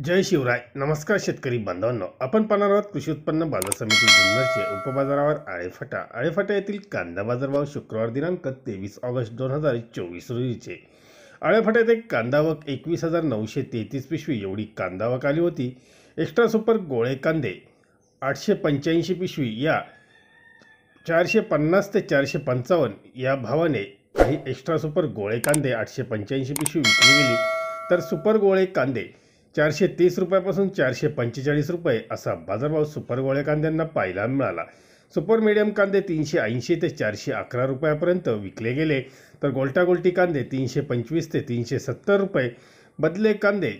जय शिवराय. नमस्कार शेतकरी बांधवांनो, आपण पाहणार आहोत कृषी उत्पन्न बाजार समिती जुन्नरचे उपबाजारावर आळेफाटा येथील कांदा बाजारभाव शुक्रवार दिनांक 23 ऑगस्ट 2024 रोजीचे. आळेफाट्यात एक कांदा आवक 21,933 पिशवी एवढी कांदा आवक आली होती. एक्स्ट्रा सुपर गोळे कांदे 885 पिशवी या 450 ते 455 या भावाने काही एक्स्ट्रा सुपर गोळे कांदे 885 पिशवी विकली गेली, तर सुपर गोळे कांदे 430 रुपयापासून 445 रुपये असा बाजारभाव सुपर गोळे कांद्यांना पाहायला मिळाला. सुपर मीडियम कांदे 380 ते 411 रुपयापर्यंत विकले गेले, तर गोल्टागोल्टी कांदे 325 ते 370 रुपये, बदले कांदे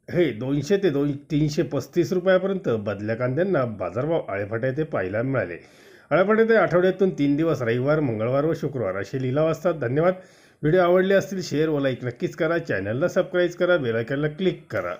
हे 200 ते 335 रुपयापर्यंत बदल्या कांद्यांना बाजारभाव आळेफाटा येथे पाहायला मिळाले. आळेफाटा येथे आठवड्यातून 3 दिवस रविवार, मंगळवार व शुक्रवार असे लिलाव असतात. धन्यवाद. व्हिडिओ आवडले असतील शेअर व लाईक नक्कीच करा. चॅनलला सबस्क्राईब करा, बेल आयकॉनला क्लिक करा.